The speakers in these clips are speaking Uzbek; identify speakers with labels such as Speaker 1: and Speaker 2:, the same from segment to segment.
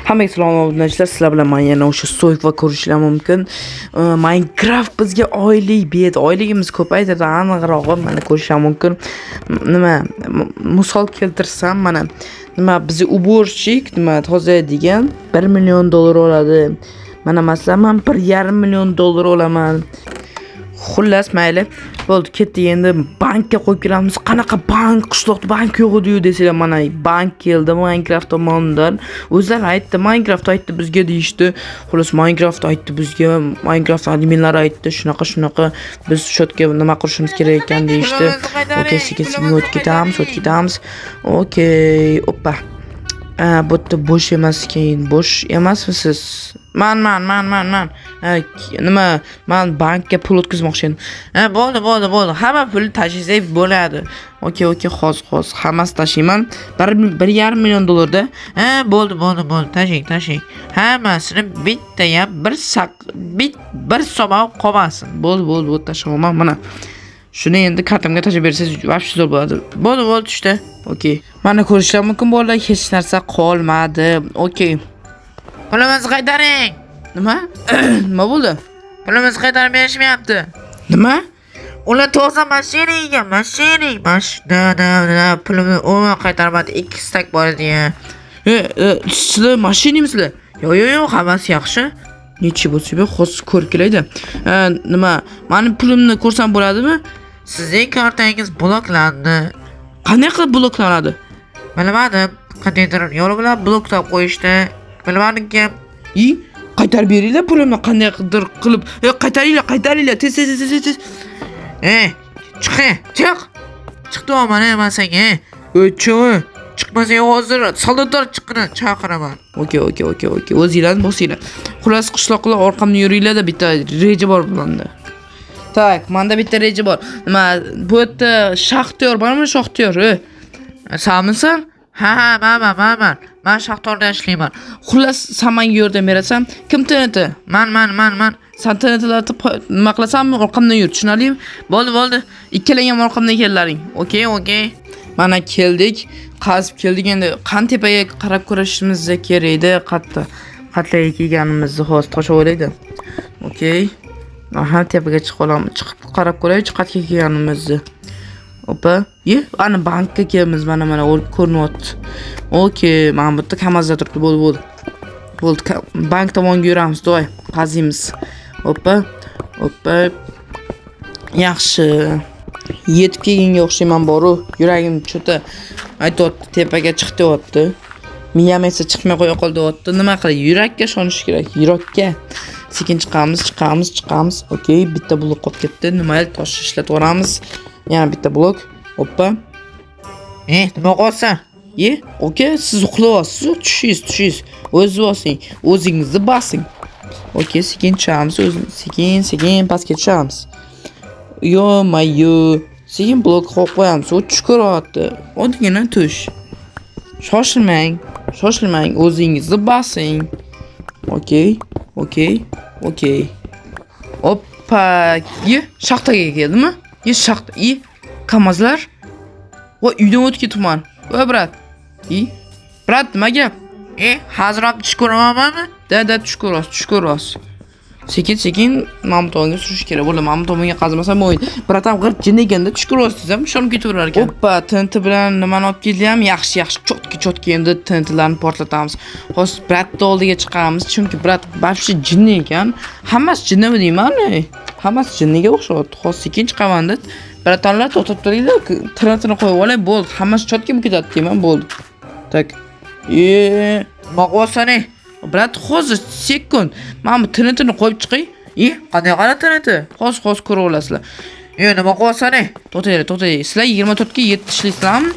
Speaker 1: Hammaga salom obunachilar, sizlar bilan men yana o'sha so'yib va ko'rishlar mumkin. Minecraft bizga oylik berdi. Oyligimiz ko'paytirdi, aniqrog'i mana ko'rishlar mumkin. Nima misol keltirsam, mana nima bizni уборщик nima tozaydigan $1 million oladi. Mana masalan men $1,5 million olaman. Xullas mayli. Bo'ldi, ketdi. Endi bankka qo'yib kelamiz. Qanaqa bank? Qishloqda bank yo'q edi-yu desanglar, mana bank keldi Minecraft tomonidan. O'zlari aytdi, Minecraft aytdi bizga deyishdi. Xullas Minecraft aytdi bizga, Minecraft adminlari aytdi, shunaqa biz shotga nima qilishimiz kerak ekan deyishdi. Okey, sekin o'tib ketamiz. Okey, oppa. Bu yerda bo'sh emas ekan, bo'sh emasmisiz? Man. Nima? Men bankka pul o'tkazmoqchi edim. Bo'ldi. Hamma pulni tashlasak bo'ladi. Okey, hozir hammasi tashlayman. $1,5 million da. Bo'ldi. Tashlang. Hammasini bittayam bir so'm qolmasin. Bo'ldi, tashlaman mana. Shuni endi kartamga tashlab bersangiz, vaqt zo'r bo'ladi. Bo'ldi işte. Okey. Mana ko'rishlar mumkin bolalar, hech narsa qolmadi. Okey. Pulimizni qaytaring. Nima? Nima bo'ldi? Pulimizni qaytarib berishmayapti. Nima? Ular to'g'ri mashina. Pulimizni umuman qaytarmadi. 2 stak bor edi. Sizlar mashinamizlar? Yo'q, hammasi yaxshi. Necha bo'lsa, hozir ko'rib kelaydi. Nima? Meni pulimni ko'rsam bo'ladimi? Sizning kartangiz bloklandi. Qanday qilib bloklanadi? Bilmadim. Qandaydir yo'l bilan bloklab qo'yishdi. Bilmadimki. Qaytarib beringlar pulimni qandaydir qilib. Qaytaringlar. Tez. Chiq. Chiqdi mana men senga. Chiqmasa hozir soldatlar chaqiraman. Okey. O'zinglarni bosinglar. Xullas qishloqlar orqamda yuringlar-da, bitta reja bor bunda. Tak, menda bitta reja bor. Nima, bu yerda shaxtyor bormi, shaxtyor? Senmisan? Ha, man. Men shaxtorda ishlayman. Xullas, sen menga yordam berasan. Kim TNT? Man. Sen TNTlarni nima qilasanmi? Orqamdan yur, tushunarlimi? Bo'ldi. Ikkalang ham orqamdan kellaring. Okey. Mana keldik. Qazib keldik. Endi qan tepaga qarab ko'rishimiz kerak edi. Qatlaga kelganimizni hozir toshab o'ylaydi. Okey. Aha, tepaga chiqib qarab ko'raylik qatga kelganimizni. Oppa. Ana bankka kelamiz. Mana ko'rinyapti. Okey, mana bu yerda kamazda turibdi. Bo'ldi. Bank tomonga yuramiz, to'y. Qazimiz. Oppa. Yaxshi. Yetib kelganga o'xshayman boru. Yuragim cho'ta aytayapti, tepaga chiq deyapti. Miyam esa chiqmay qo'ya qoldi deyapti. Nima qilay? Yurakka ishonish kerak. Yurakka. Sekin chiqamiz. Okey, bitta blok qolib ketdi. Nima tosh ishlatib olamiz. Yana bitta blok. Oppa. Nima qolsan? Okey, siz uxlayapsiz, tushingiz. O'zingizni bosing. Okey, sekin tushamiz, sekin pastga tushamiz. Yo, sekin blok qo'yamiz. U tush ko'ryapti. Oddiygina tush. Shoshilmang, o'zingizni bosing. Okey. Oppa, shaxtaga keldimi? Shaxta, kamazlar. Va uydan o'tib ketibman. Va brat. Brat, nima gap? Hozir ham tush ko'ramanmi? Da, tush ko'rasiz. Sekin mamtomonga surish kerak. Bo'ldi, mamtomonga qazimasam bo'lmaydi. Bratam g'irt jin ekanda tush ko'rasiz ham, shunga ketaverar ekan. Oppa, TNT bilan nimani olib keldim? Yaxshi, chotki endi TNTlarni portlatamiz. Hozir bratni oldiga chiqamiz, chunki brat babshi jin ekan. Hammasi jinnimi deyman? Hammasi jinniga o'xshayapti. Hozir sekin chiqaman-da. Bratanlar to'xtab turinglar, TNTni qo'yib olay, bo'ldi. Hammasi chotki ketadi deyman, bo'ldi. Tak. Maqosani. Brat, hozir sekund. Men bu TNTni qo'yib chiqay. Qanday qara TNT? Hozir ko'rib olasizlar. Nima qilyapsan? To'xtang. Sizlar 24 ga 7 ishlaysizlarmi?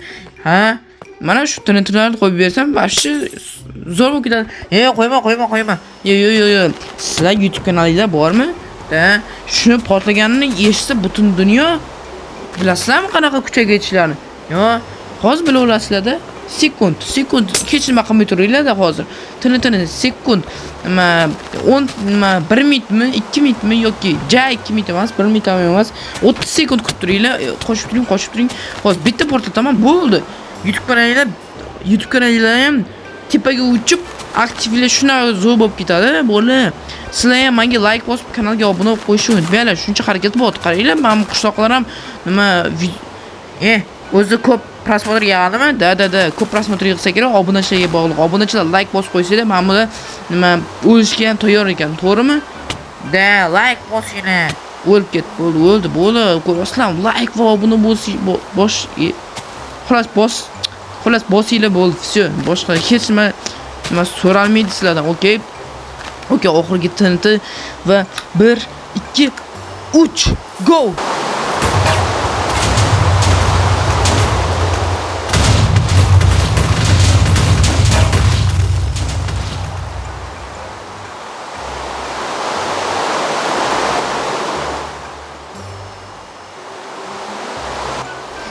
Speaker 1: Ha? Mana shu TNTlarni qo'yib bersam, bashi zo'r bo'lib ketadi. Qo'yma. Yo'q. Sizlar YouTube kanalingizda bormi? Shuni portlaganini eshitsa butun dunyo bilasizlarmi qanaqa kuchaga yetishlarini? Yo'q, hozir bila olasizlar-da. Sekund. Hech nima qilmay turinglar-da hozir. TNTni sekund. 1 minutmi, 2 minutmi yoki 2 minut emas, 1 minut ham emas. 30 sekund kutib turinglar. Qo'shib turing. Hozir bitta portlataman, bo'ldi. YouTube kanalingizda ham tepaga uchib aktivlash shunaqa zo'r bo'lib ketadi. Bo'ldi. Sizlar ham menga like bosib, kanalga obuna bo'lib qo'yishni unutmanglar. Shuncha harakat bo'lyapti. Qaranglar, men qishloqlar ham nima o'zi ko'p prosmotr yig'adimi? Da, ko'p prosmotr yig'sa kerak, obunachilarga bog'liq. Obunachilar like bosib qo'ysanglar, men buni nima o'lishga ham tayyor ekan, to'g'rimi? Da, like bosinglar. O'lib ket, bo'ldi. Ko'rasizlar, like va obuna xullas bosinglar bo'ldi. Всё, boshqa hech nima so'ralmaydi sizlardan, okey? Okey, oxirgi TNT va 1 2 3 go.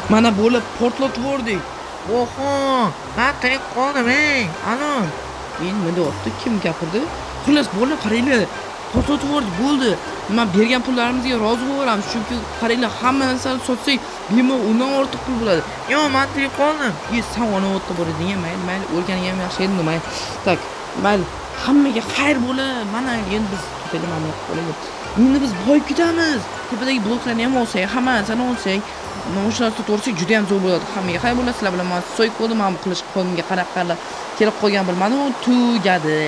Speaker 1: Mana bo'lib portlatib yubordik. Oho, men tirik qoldim, Alo. Nima deyapti? Kim gapirdi? Xullas, bo'lib qaranglar. Portlatib yubordik, bo'ldi. Nima bergan pullarimizga rozi bo'laveramiz, chunki qaranglar, hamma narsani sotsak, bemalol undan ortiq pul bo'ladi. Yo, men tirik qoldim. Sen ona o'tda bo'lading, mayli, o'lganing ham yaxshi edi, nima. Tak, mayli. Hammaga xayr bo'ladi. Mana endi biz tepada mamlakat bo'laylik. Endi biz boyib ketamiz. Tepadagi bloklarni ham olsak, hamma narsani olsak, o'shalarni to'g'risi juda ham zo'r bo'ladi. Hammaga xayr bo'ladi. Sizlar bilan men so'yib qo'ydim, men qilish qo'limga qarab kelib qolgan bilmadim, u tugadi.